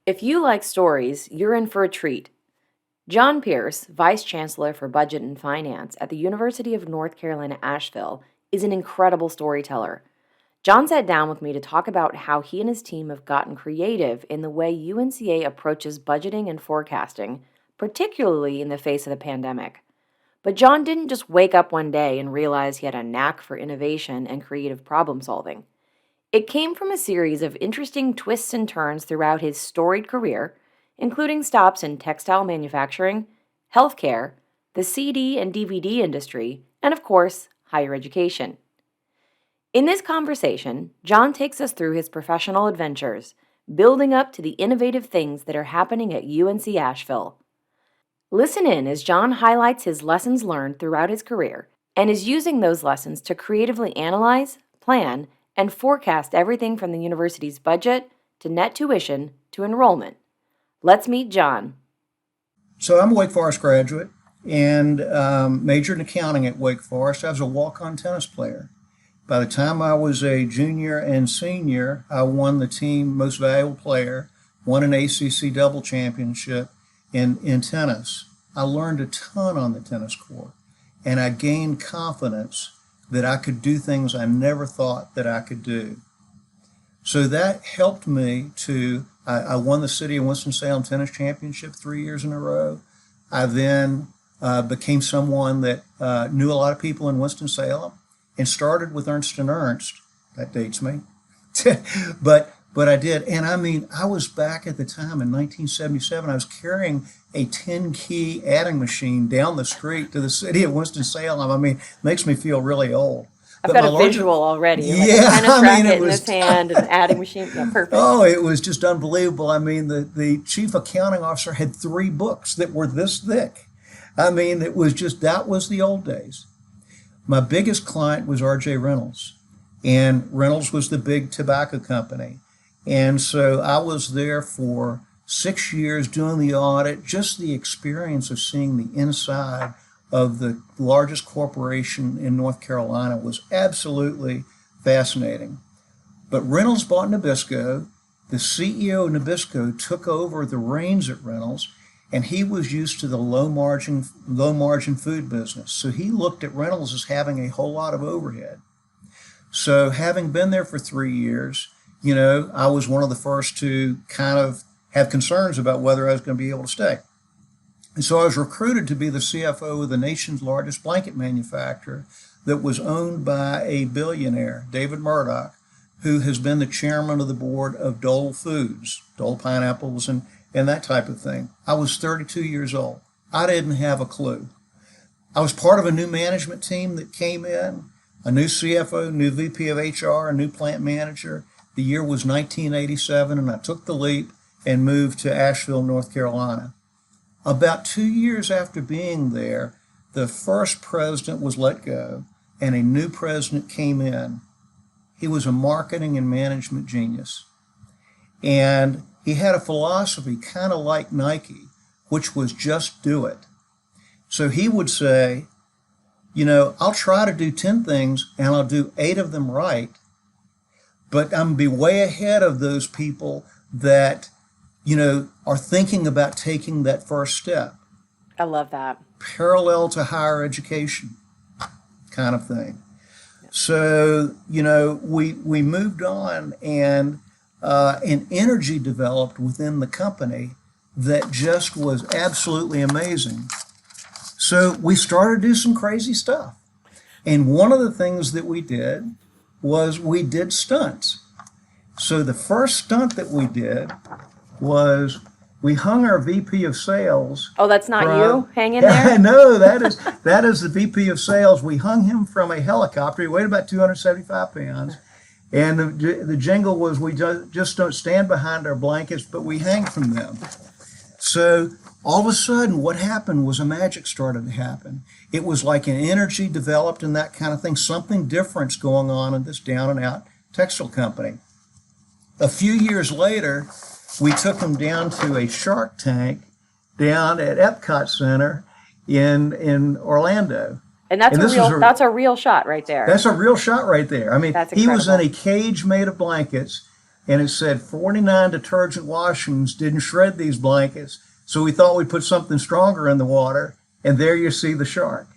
If you like stories, you're in for a treat. John Pierce, Vice Chancellor for Budget and Finance at the University of North Carolina, Asheville, is an incredible storyteller. John sat down with me to talk about how he and his team have gotten creative in the way UNCA approaches budgeting and forecasting, particularly in the face of the pandemic. But John didn't just wake up one day and realize he had a knack for innovation and creative problem solving. It came from a series of interesting twists and turns throughout his storied career, including stops in textile manufacturing, healthcare, the CD and DVD industry, and of course, higher education. In this conversation, John takes us through his professional adventures, building up to the innovative things that are happening at UNC Asheville. Listen in as John highlights his lessons learned throughout his career and is using those lessons to creatively analyze, plan, and forecast everything from the university's budget to net tuition to enrollment. Let's meet John. So I'm a Wake Forest graduate and majored in accounting at Wake Forest. I was a walk-on tennis player. By the time I was a junior and senior, I won the team most valuable player, won an ACC double championship in tennis. I learned a ton on the tennis court, and I gained confidence that I could do things I never thought that I could do. So that helped me I won the City of Winston-Salem Tennis Championship 3 years in a row. I then became someone that knew a lot of people in Winston-Salem and started with Ernst & Ernst. That dates me. But I did. And I mean, I was back at the time in 1977. I was carrying a 10-key adding machine down the street to the City of Winston-Salem. I mean, it makes me feel really old. I've got a visual already. Like a tennis racket in his hand and an adding machine. Yeah, perfect. Oh, it was just unbelievable. I mean, the chief accounting officer had 3 books that were this thick. I mean, it was just, that was the old days. My biggest client was R.J. Reynolds, and Reynolds was the big tobacco company. And so I was there for 6 years doing the audit. Just the experience of seeing the inside of the largest corporation in North Carolina was absolutely fascinating. But Reynolds bought Nabisco. The CEO of Nabisco took over the reins at Reynolds, and he was used to the low margin food business. So he looked at Reynolds as having a whole lot of overhead. So having been there for 3 years, I was one of the first to kind of have concerns about whether I was going to be able to stay. And so I was recruited to be the CFO of the nation's largest blanket manufacturer that was owned by a billionaire, David Murdoch, who has been the chairman of the board of Dole Foods, Dole Pineapples and that type of thing. I was 32 years old. I didn't have a clue. I was part of a new management team that came in, a new CFO, new VP of HR, a new plant manager. The year was 1987, and I took the leap and moved to Asheville, North Carolina. About 2 years after being there, the first president was let go, and a new president came in. He was a marketing and management genius. And he had a philosophy kind of like Nike, which was just do it. So he would say, I'll try to do 10 things, and I'll do 8 of them right, but I'm going to be way ahead of those people that are thinking about taking that first step. I love that. Parallel to higher education kind of thing. Yeah. So, we moved on, and an energy developed within the company that just was absolutely amazing. So we started to do some crazy stuff. And one of the things that we did was we did stunts. So the first stunt that we did was we hung our VP of sales. Oh, that's not you hanging there? No, that is the VP of sales. We hung him from a helicopter. He weighed about 275 pounds. And the jingle was, we just don't stand behind our blankets, but we hang from them. So all of a sudden, what happened was a magic started to happen. It was like an energy developed and that kind of thing. Something different's going on in this down and out textile company. A few years later, we took them down to a Shark Tank down at Epcot Center in Orlando. And that's a real shot right there. That's a real shot right there. I mean, that's he was in incredible. a cage made of blankets. and it said 49 detergent washings didn't shred these blankets. So we thought we'd put something stronger in the water, and there you see the shark.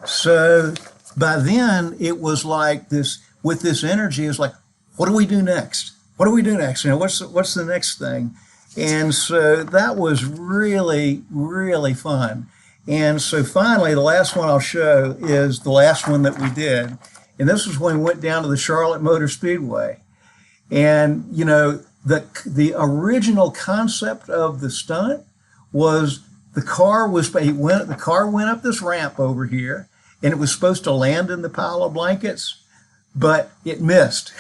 So by then it was like this, with this energy, it's like, what do we do next? What do we do next? What's the next thing? And so that was really, really fun. And so finally, the last one I'll show is the last one that we did. And this was when we went down to the Charlotte Motor Speedway. And, the original concept of the stunt was the car went up this ramp over here, and it was supposed to land in the pile of blankets, but it missed.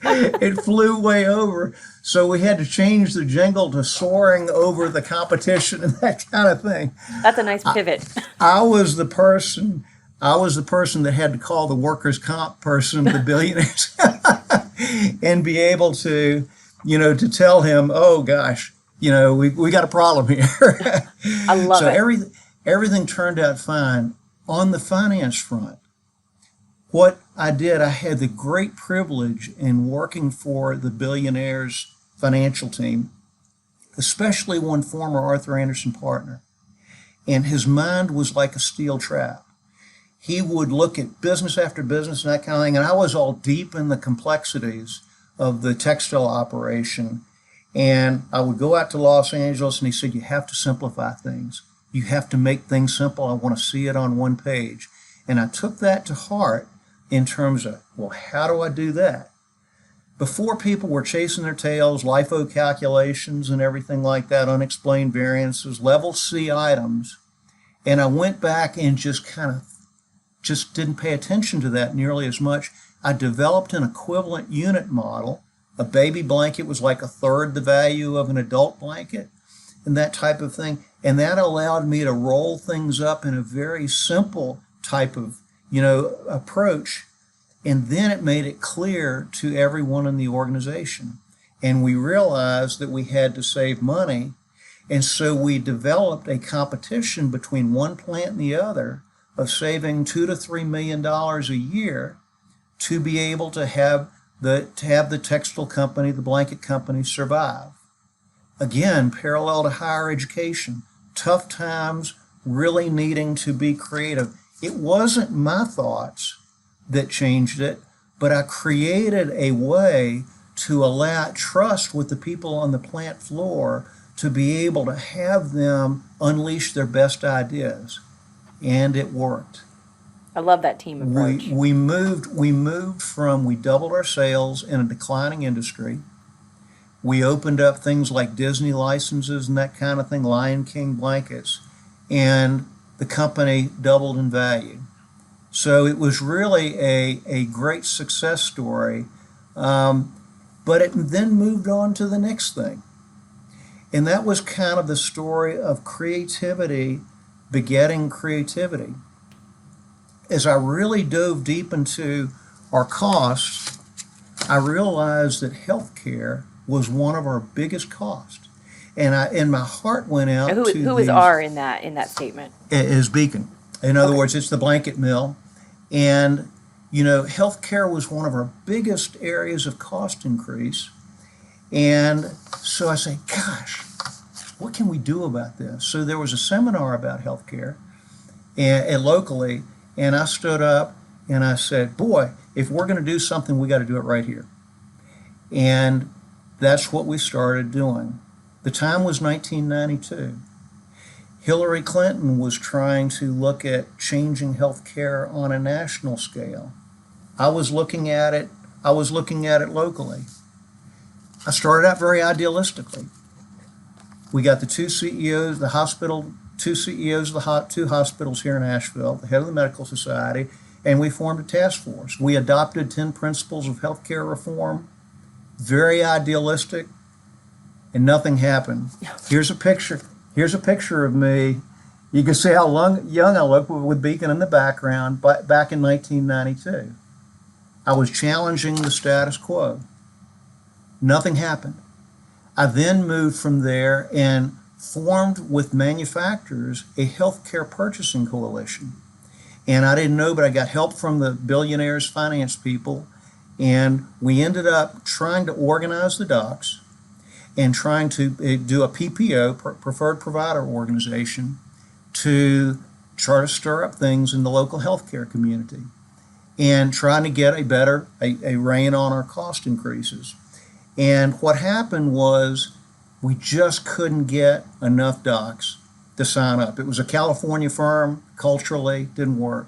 It flew way over. So we had to change the jingle to soaring over the competition and that kind of thing. That's a nice pivot. I was the person that had to call the workers' comp person, the billionaires, and be able to, to tell him, oh gosh, we got a problem here. I love it. So everything turned out fine. On the finance front, what I did, I had the great privilege in working for the billionaires' financial team, especially one former Arthur Andersen partner. And his mind was like a steel trap. He would look at business after business and that kind of thing. And I was all deep in the complexities of the textile operation. And I would go out to Los Angeles and he said, you have to simplify things. You have to make things simple. I want to see it on one page. And I took that to heart in terms of, well, how do I do that? Before, people were chasing their tails, LIFO calculations and everything like that, unexplained variances, level C items. And I went back and just didn't pay attention to that nearly as much. I developed an equivalent unit model. A baby blanket was like a third the value of an adult blanket and that type of thing. And that allowed me to roll things up in a very simple type of, approach. And then it made it clear to everyone in the organization. And we realized that we had to save money. And so we developed a competition between one plant and the other of saving $2 to $3 million a year to be able to have the textile company, the blanket company, survive. Again, parallel to higher education, tough times, really needing to be creative. It wasn't my thoughts that changed it, but I created a way to allow trust with the people on the plant floor to be able to have them unleash their best ideas. And it worked. I love that team approach. We doubled our sales in a declining industry. We opened up things like Disney licenses and that kind of thing, Lion King blankets, and the company doubled in value. So it was really a great success story, but it then moved on to the next thing. And that was kind of the story of creativity begetting creativity. As I really dove deep into our costs, I realized that healthcare was one of our biggest costs. And my heart went out to who is R in that statement? Is Beacon. In other words, it's the blanket mill. And, healthcare was one of our biggest areas of cost increase. And so I say, gosh, what can we do about this? So there was a seminar about healthcare and locally, and I stood up and I said, boy, if we're going to do something, we got to do it right here. And that's what we started doing. The time was 1992. Hillary Clinton was trying to look at changing health care on a national scale. I was looking at it locally. I started out very idealistically. We got the two CEOs of the two hospitals here in Asheville, the head of the medical society, and we formed a task force. We adopted 10 principles of healthcare reform, very idealistic, and nothing happened. Here's a picture of me. You can see how young I look with Beacon in the background back in 1992. I was challenging the status quo. Nothing happened. I then moved from there and formed with manufacturers a healthcare purchasing coalition. And I didn't know, but I got help from the billionaires' finance people. And we ended up trying to organize the docs and trying to do a PPO, preferred provider organization, to try to stir up things in the local healthcare community and trying to get a rein on our cost increases. And what happened was we just couldn't get enough docs to sign up. It was a California firm, culturally, didn't work.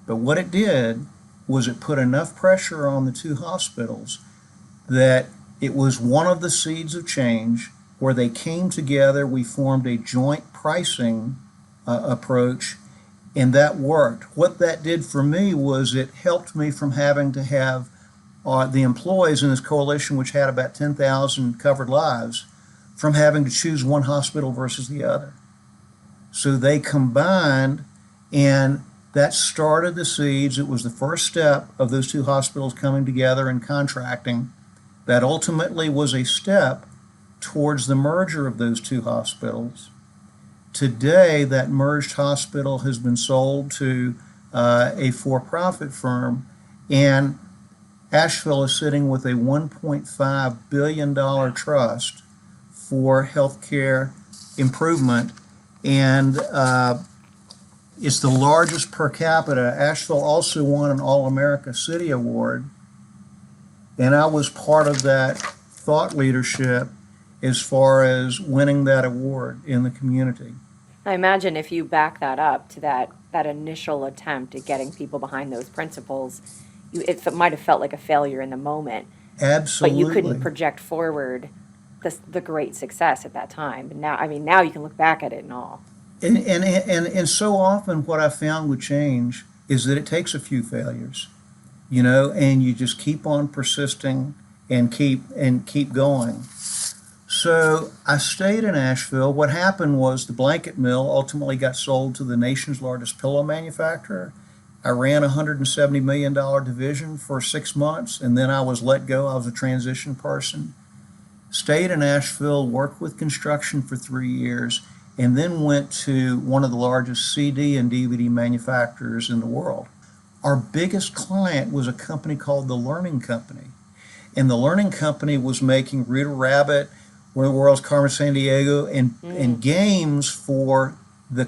But what it did was it put enough pressure on the two hospitals that it was one of the seeds of change where they came together. We formed a joint pricing approach, and that worked. What that did for me was it helped me from having to have the employees in this coalition, which had about 10,000 covered lives, from having to choose one hospital versus the other. So they combined, and that started the seeds. It was the first step of those two hospitals coming together and contracting. That ultimately was a step towards the merger of those two hospitals. Today, that merged hospital has been sold to a for-profit firm, and Asheville is sitting with a $1.5 billion trust for healthcare improvement, and it's the largest per capita. Asheville also won an All-America City Award, and I was part of that thought leadership as far as winning that award in the community. I imagine if you back that up to that initial attempt at getting people behind those principles, it might have felt like a failure in the moment. Absolutely. But you couldn't project forward the great success at that time. And now you can look back at it and all. And so often what I found with change is that it takes a few failures, and you just keep on persisting and keep going. So I stayed in Asheville. What happened was the blanket mill ultimately got sold to the nation's largest pillow manufacturer. I ran a $170 million division for 6 months, and then I was let go. I was a transition person. Stayed in Asheville, worked with construction for 3 years, and then went to one of the largest CD and DVD manufacturers in the world. Our biggest client was a company called the Learning Company. And the Learning Company was making Rooter Rabbit, One of the World's Carmen Sandiego, and games for the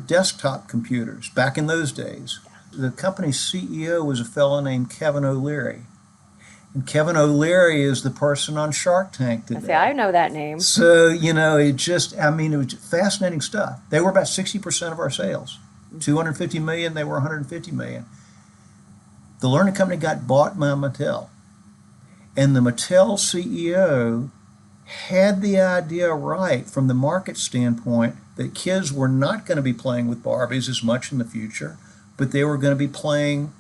desktop computers back in those days. The company's CEO was a fellow named Kevin O'Leary. And Kevin O'Leary is the person on Shark Tank today. I know that name. So, it was fascinating stuff. They were about 60% of our sales. 250 million, they were 150 million. The Learning Company got bought by Mattel. And the Mattel CEO had the idea right from the market standpoint that kids were not going to be playing with Barbies as much in the future, but they were going to be playing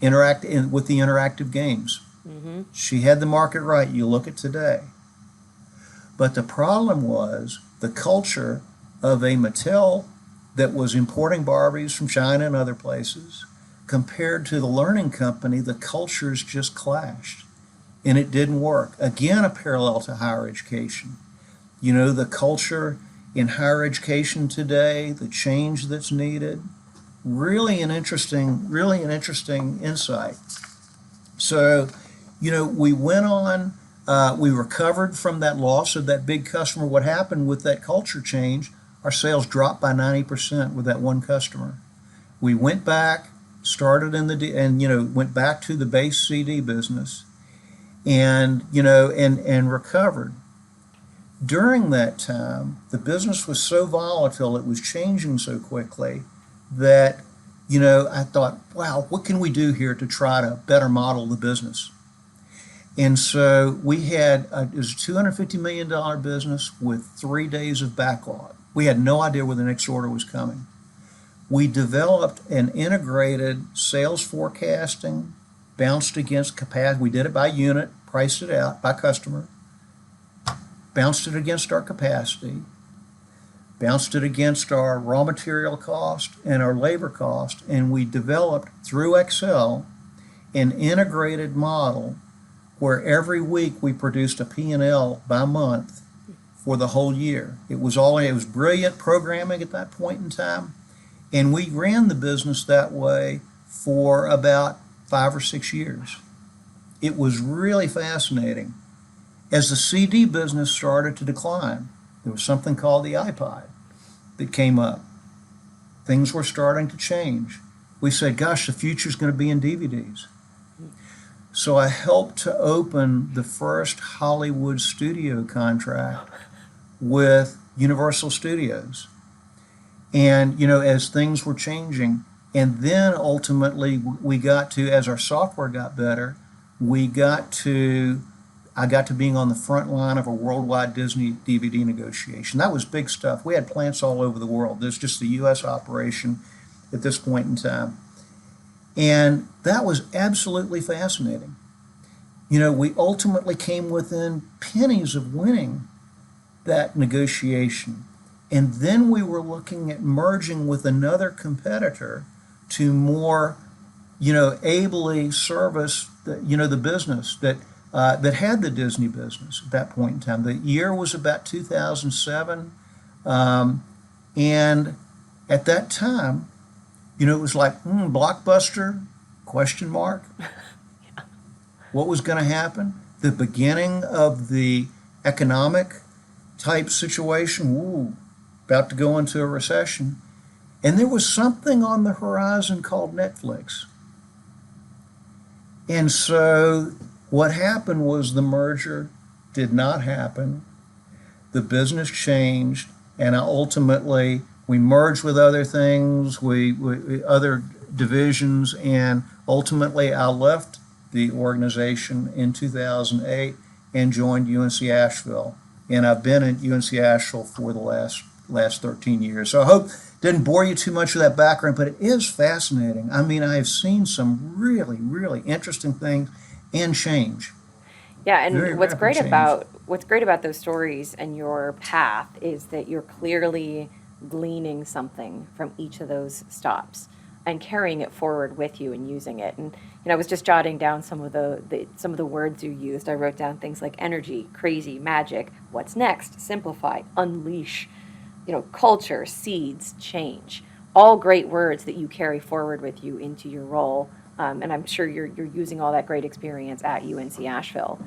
with the interactive games. Mm-hmm. She had the market right. You look at today. But the problem was the culture of a Mattel that was importing Barbies from China and other places compared to the Learning Company, the cultures just clashed. And it didn't work. Again, a parallel to higher education. The culture in higher education today, the change that's needed, really an interesting insight. So, we went on, we recovered from that loss of that big customer. What happened with that culture change, our sales dropped by 90% with that one customer. We went back, started went back to the base CD business and recovered. During that time, the business was so volatile, it was changing so quickly that, I thought, wow, what can we do here to try to better model the business? And so we had, it was a $250 million business with 3 days of backlog. We had no idea where the next order was coming. We developed an integrated sales forecasting, bounced against capacity. We did it by unit, priced it out by customer, bounced it against our capacity, bounced it against our raw material cost and our labor cost, and we developed through Excel an integrated model where every week we produced a P&L by month for the whole year. It was brilliant programming at that point in time, and we ran the business that way for about 5 or 6 years. it was really fascinating. As the CD business started to decline, there was something called the iPod that came up. Things were starting to change. We said, gosh, the future's going to be in DVDs. So I helped to open the first Hollywood studio contract with Universal Studios. And, as things were changing, and then ultimately we got to, as our software got better, I got to being on the front line of a worldwide Disney DVD negotiation. That was big stuff. We had plants all over the world. There's just the U.S. operation at this point in time. And that was absolutely fascinating. We ultimately came within pennies of winning that negotiation. And then we were looking at merging with another competitor to more, ably service the business that had the Disney business at that point in time. The year was about 2007, and at that time, it was like Blockbuster, question mark. Yeah. What was going to happen? The beginning of the economic type situation. Ooh, about to go into a recession. And there was something on the horizon called Netflix. And so what happened was the merger did not happen. The business changed, and ultimately we merged with other things, other divisions, and ultimately I left the organization in 2008 and joined UNC Asheville. And I've been at UNC Asheville for the last 13 years. So I hope didn't bore you too much with that background, but it is fascinating. I mean, I have seen some really, really interesting things and change. Yeah, and Very rapid change. what's great about those stories and your path is that you're clearly gleaning something from each of those stops and carrying it forward with you and using it. And I was just jotting down some of the words you used. I wrote down things like energy, crazy, magic, what's next, simplify, unleash, culture, seeds, change. All great words that you carry forward with you into your role. And I'm sure you're using all that great experience at UNC Asheville.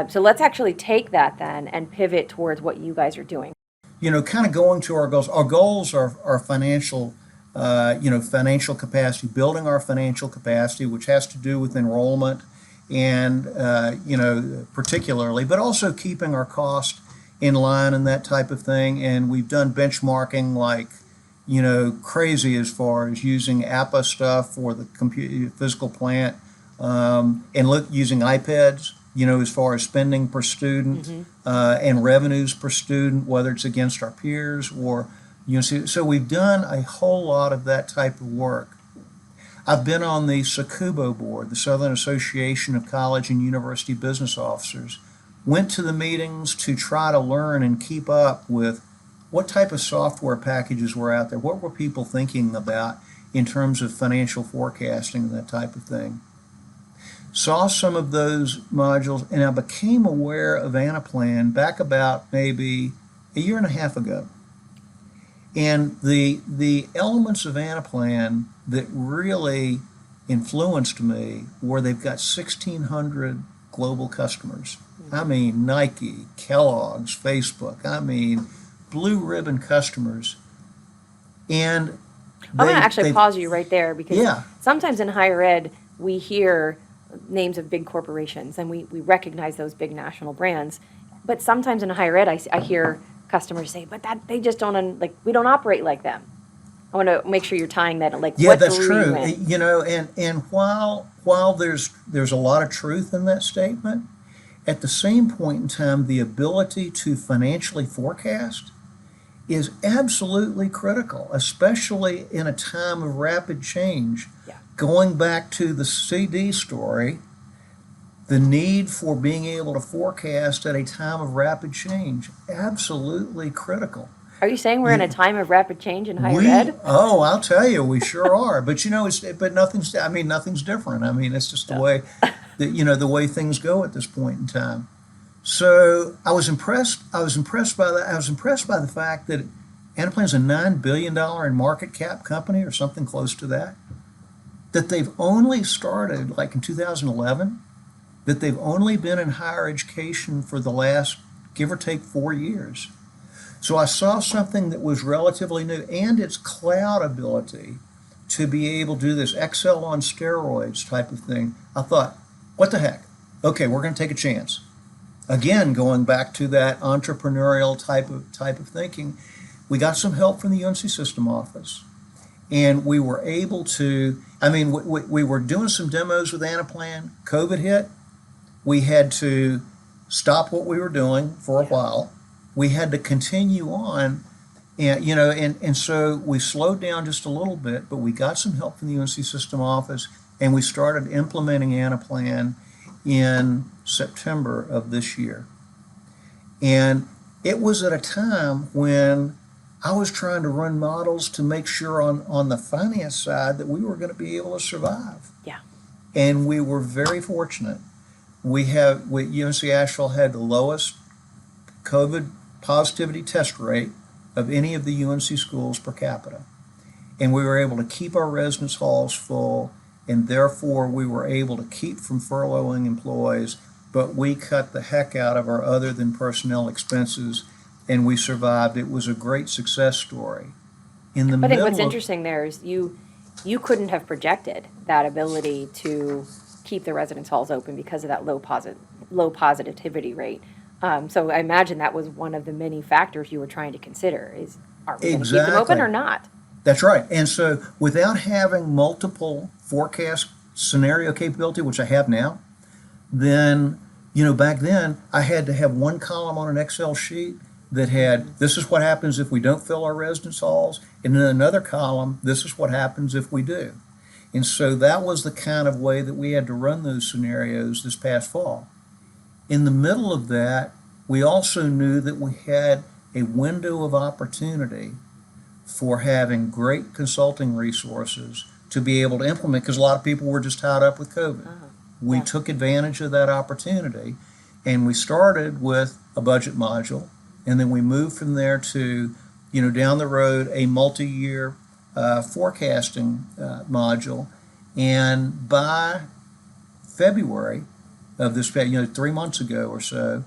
So let's actually take that then and pivot towards what you guys are doing. Kind of going to our goals. Our goals are financial, financial capacity, building our financial capacity, which has to do with enrollment and, particularly, but also keeping our cost in line and that type of thing. And we've done benchmarking like, crazy as far as using APA stuff for the physical plant, and using iPads, as far as spending per student, and revenues per student, whether it's against our peers or, so we've done a whole lot of that type of work. I've been on the SACUBO board, the Southern Association of College and University Business Officers, went to the meetings to try to learn and keep up with what type of software packages were out there, what were people thinking about in terms of financial forecasting and that type of thing. Saw some of those modules, and I became aware of Anaplan back about maybe a year and a half ago. And the elements of Anaplan that really influenced me were they've got 1,600 global customers. I mean, Nike, Kellogg's, Facebook, blue ribbon customers. And I'm going to actually pause you right there because yeah. Sometimes in higher ed, we hear names of big corporations and we recognize those big national brands. But sometimes in higher ed, I hear customers say, but they just don't, we don't operate like them. I want to make sure you're tying that, yeah, what that's drew true. you in? And while there's a lot of truth in that statement, at the same point in time, the ability to financially forecast is absolutely critical, especially in a time of rapid change. Yeah. Going back to the CD story, the need for being able to forecast at a time of rapid change, absolutely critical. Are you saying we're in a time of rapid change in higher ed? Oh, I'll tell you, we sure are. But nothing's different. It's just the way the way things go at this point in time. So I was impressed by that. I was impressed by the fact that Anaplan's a $9 billion in market cap company or something close to that. That they've only started like in 2011. that they've only been in higher education for the last, give or take, 4 years. So I saw something that was relatively new, and its cloud ability to be able to do this Excel on steroids type of thing. I thought, what the heck? Okay, we're going to take a chance. Again, going back to that entrepreneurial type of thinking, we got some help from the UNC system office, and we were able to. I mean, we were doing some demos with Anaplan. COVID hit. We had to stop what we were doing for a while. We had to continue on, and so we slowed down just a little bit, but we got some help from the UNC system office, and we started implementing Anaplan in September of this year. And it was at a time when I was trying to run models to make sure on the finance side that we were going to be able to survive. Yeah. And we were very fortunate. UNC Asheville had the lowest COVID positivity test rate of any of the UNC schools per capita. And we were able to keep our residence halls full, and therefore we were able to keep from furloughing employees, but we cut the heck out of our other than personnel expenses, and we survived. It was a great success story. In the I think middle what's of, interesting there is you couldn't have projected that ability to keep the residence halls open because of that low positivity rate. So I imagine that was one of the many factors you were trying to consider is, are we going to keep them open or not? That's right. And so without having multiple forecast scenario capability, which I have now, then, back then I had to have one column on an Excel sheet that had, this is what happens if we don't fill our residence halls, and then another column, this is what happens if we do. And so that was the kind of way that we had to run those scenarios this past fall. In the middle of that, we also knew that we had a window of opportunity for having great consulting resources to be able to implement, because a lot of people were just tied up with COVID. We took advantage of that opportunity, and we started with a budget module, and then we moved from there to, down the road, a multi-year forecasting module. And by February of this, 3 months ago or so,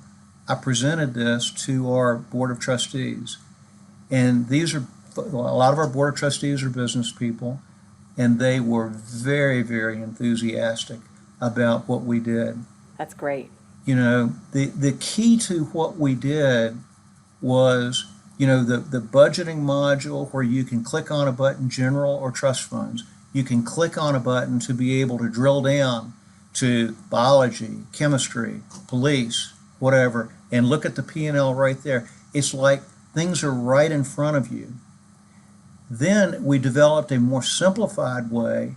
I presented this to our board of trustees. And a lot of our board of trustees are business people, and they were very, very enthusiastic about what we did. That's great. The key to what we did was, the budgeting module where you can click on a button, general or trust funds. You can click on a button to be able to drill down to biology, chemistry, police, whatever, and look at the P&L right there. It's like things are right in front of you. Then we developed a more simplified way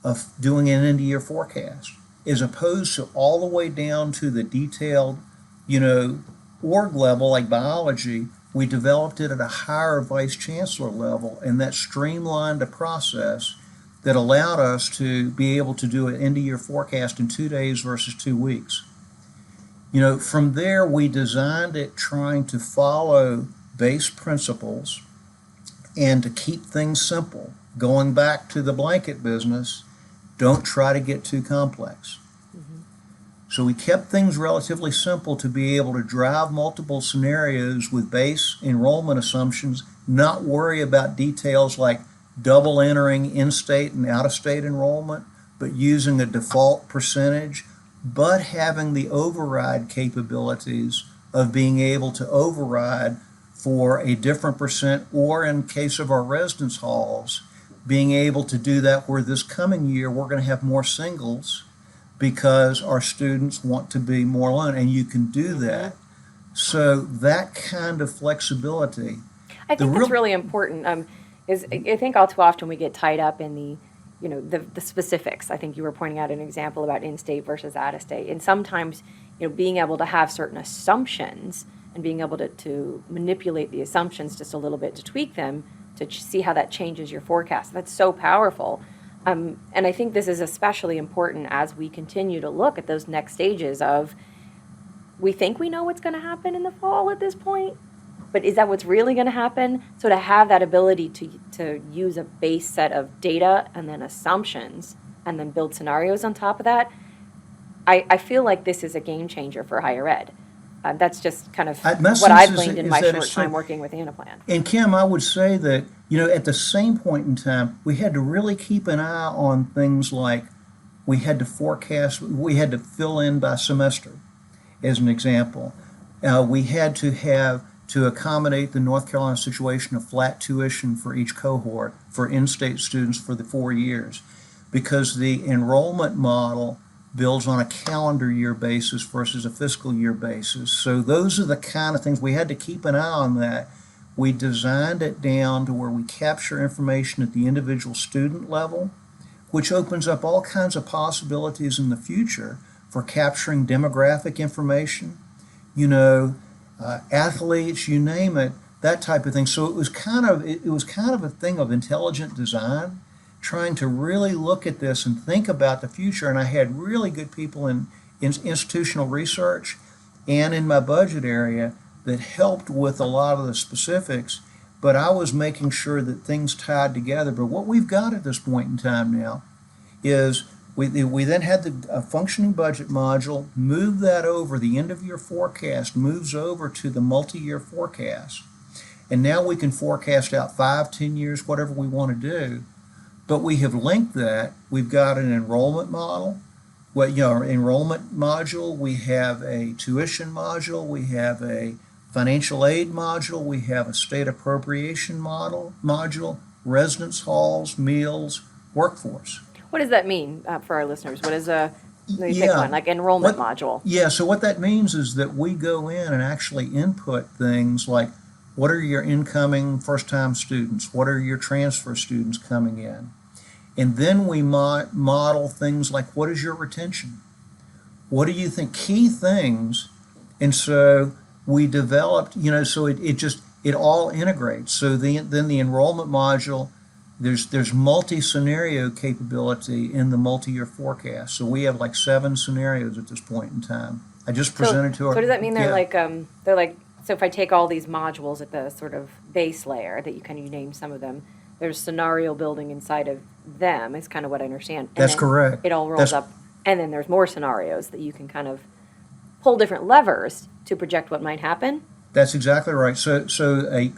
of doing an end-of-year forecast, as opposed to all the way down to the detailed, org level like biology. We developed it at a higher vice chancellor level, and that streamlined the process that allowed us to be able to do an end-of-year forecast in 2 days versus 2 weeks. From there, we designed it trying to follow base principles and to keep things simple. Going back to the blanket business, don't try to get too complex. So we kept things relatively simple to be able to drive multiple scenarios with base enrollment assumptions, not worry about details like double entering in-state and out-of-state enrollment, but using a default percentage, but having the override capabilities of being able to override for a different percent, or in case of our residence halls, being able to do that where this coming year we're going to have more singles because our students want to be more alone, and you can do that. So that kind of flexibility. I think that's really important. Is I think all too often we get tied up in the specifics. I think you were pointing out an example about in-state versus out-of-state, and sometimes being able to have certain assumptions and being able to manipulate the assumptions just a little bit to tweak them to see how that changes your forecast. That's so powerful. And I think this is especially important as we continue to look at those next stages of, we think we know what's going to happen in the fall at this point, but is that what's really going to happen? So to have that ability to use a base set of data and then assumptions and then build scenarios on top of that, I feel like this is a game changer for higher ed. That's just kind of My what sense I've gleaned in is my that short time working with Anaplan. and Kim, I would say that, at the same point in time, we had to really keep an eye on things like we had to forecast, we had to fill in by semester, as an example. We had to have to accommodate the North Carolina situation of flat tuition for each cohort for in-state students for the 4 years, because the enrollment model builds on a calendar year basis versus a fiscal year basis. So those are the kind of things we had to keep an eye on that. We designed it down to where we capture information at the individual student level, which opens up all kinds of possibilities in the future for capturing demographic information, athletes, you name it, that type of thing. So it was kind of a thing of intelligent design, trying to really look at this and think about the future. And I had really good people in institutional research and in my budget area that helped with a lot of the specifics. But I was making sure that things tied together. But what we've got at this point in time now is we then had a functioning budget module, move that over, the end of year forecast moves over to the multi-year forecast. And now we can forecast out 5, 10 years, whatever we want to do. But we have linked that. We've got an enrollment model, enrollment module. We have a tuition module. We have a financial aid module. We have a state appropriation module, residence halls, meals, workforce. What does that mean for our listeners? What is let me pick Yeah. one, like enrollment module? Yeah, so what that means is that we go in and actually input things like, what are your incoming first-time students? What are your transfer students coming in? And then we model things like, what is your retention? What do you think? Key things. And so we developed, so it all integrates. So then the enrollment module, there's multi-scenario capability in the multi-year forecast. So we have like 7 scenarios at this point in time. I just presented to our. So does that mean they're yeah. like, so if I take all these modules at the sort of base layer that you name some of them, there's scenario building inside of them is kind of what I understand. And That's then correct. It all rolls up, and then there's more scenarios that you can kind of pull different levers to project what might happen. That's exactly right. So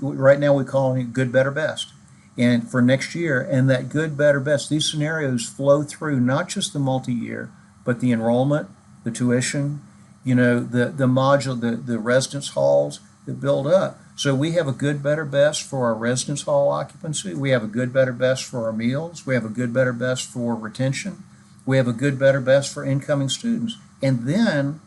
right now we call it good, better, best. And for next year, and that good, better, best, these scenarios flow through not just the multi-year, but the enrollment, the tuition, the module, the residence halls that build up. So we have a good, better, best for our residence hall occupancy. We have a good, better, best for our meals. We have a good, better, best for retention. We have a good, better, best for incoming students. And then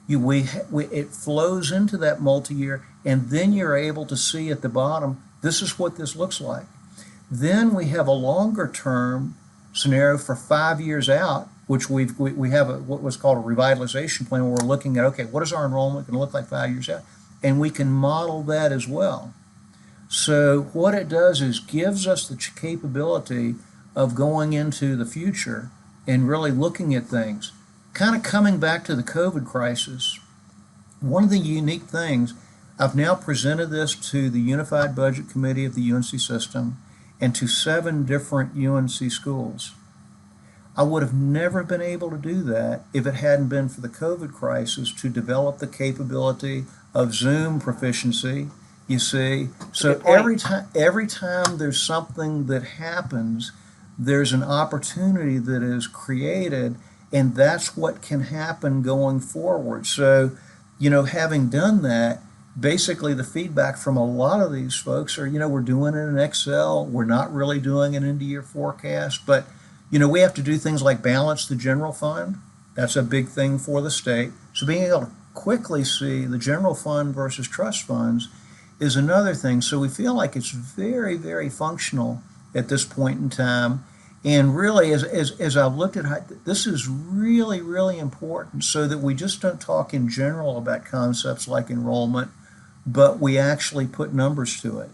it flows into that multi-year, and then you're able to see at the bottom, this is what this looks like. Then we have a longer term scenario for 5 years out, which we have what was called a revitalization plan, where we're looking at, okay, what is our enrollment going to look like 5 years out? And we can model that as well. So what it does is gives us the capability of going into the future and really looking at things. Kind of coming back to the COVID crisis, one of the unique things, I've now presented this to the Unified Budget Committee of the UNC system and to 7 different UNC schools. I would have never been able to do that if it hadn't been for the COVID crisis to develop the capability of Zoom proficiency, you see. So every time there's something that happens, there's an opportunity that is created, and that's what can happen going forward. So, having done that, basically the feedback from a lot of these folks are, we're doing it in Excel, we're not really doing an end-of-year forecast, but, we have to do things like balance the general fund. That's a big thing for the state. So being able to quickly see the general fund versus trust funds is another thing. So we feel like it's very, very functional at this point in time. And really, as I've looked at this, is really, really important, so that we just don't talk in general about concepts like enrollment, but we actually put numbers to it,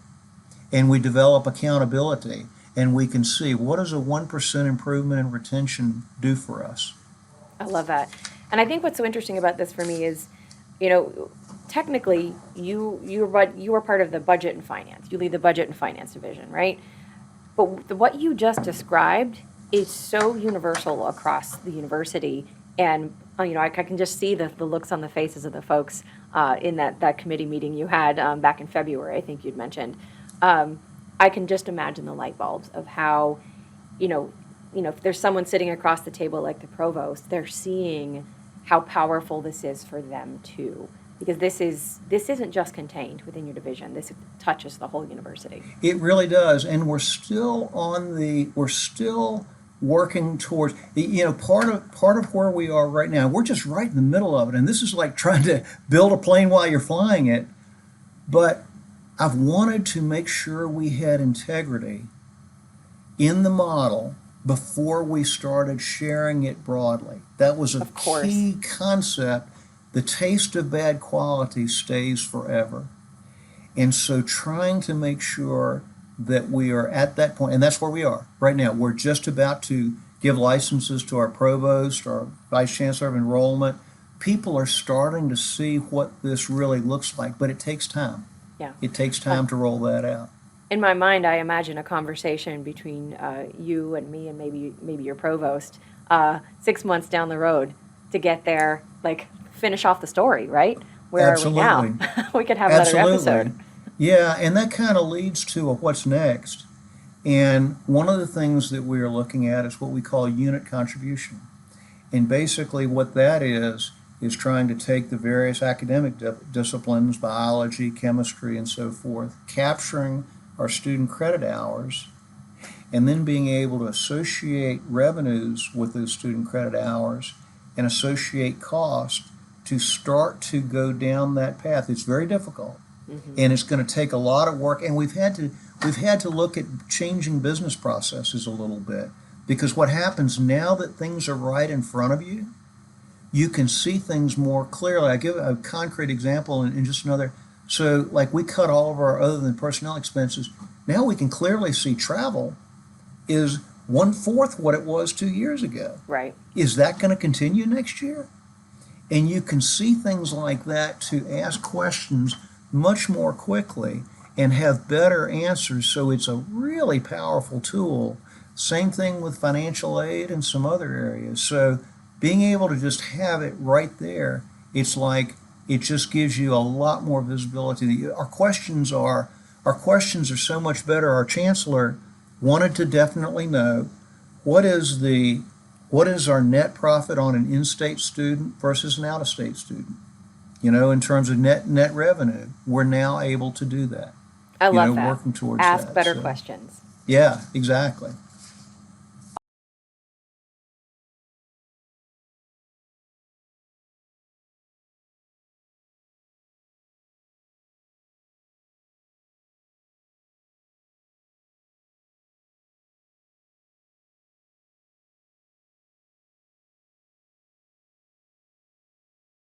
and we develop accountability, and we can see, what does a 1% improvement in retention do for us? I love that. And I think what's so interesting about this for me is, technically you are part of the budget and finance. You lead the budget and finance division, right? But what you just described is so universal across the university, and I can just see the looks on the faces of the folks in that committee meeting you had back in February, I think you'd mentioned. Um, I can just imagine the light bulbs of how, you know, if there's someone sitting across the table like the provost, they're seeing how powerful this is for them too. Because this isn't just contained within your division. This touches the whole university. It really does, and we're still working towards, part of where we are right now. We're just right in the middle of it, and this is like trying to build a plane while you're flying it. But I've wanted to make sure we had integrity in the model before we started sharing it broadly. That was a Of course. key concept. The taste of bad quality stays forever. And so trying to make sure that we are at that point, and that's where we are right now. We're just about to give licenses to our provost, our vice chancellor of enrollment. People are starting to see what this really looks like, but it takes time. Yeah. It takes time to roll that out. In my mind, I imagine a conversation between you and me and maybe your provost 6 months down the road to get there, like finish off the story, right? Where Absolutely. are we now? We could have another episode. Yeah, and that kind of leads to what's next. And one of the things that we are looking at is what we call unit contribution. And basically what that is trying to take the various academic disciplines, biology, chemistry, and so forth, capturing our student credit hours, and then being able to associate revenues with those student credit hours and associate cost to start to go down that path. It's very difficult, and it's going to take a lot of work, and we've had to look at changing business processes a little bit, because what happens now that things are right in front of you, you can see things more clearly. I give a concrete example in just another. So like we cut all of our other than personnel expenses. Now we can clearly see travel is 1/4 what it was 2 years ago. Right. Is that going to continue next year? And you can see things like that to ask questions much more quickly and have better answers. So it's a really powerful tool. Same thing with financial aid and some other areas. So being able to just have it right there, it's like it just gives you a lot more visibility. Our questions are so much better. Our chancellor wanted to definitely know what is our net profit on an in-state student versus an out-of-state student. In terms of net revenue, we're now able to do that. I love that. Working towards Ask that. better So, questions. yeah, exactly.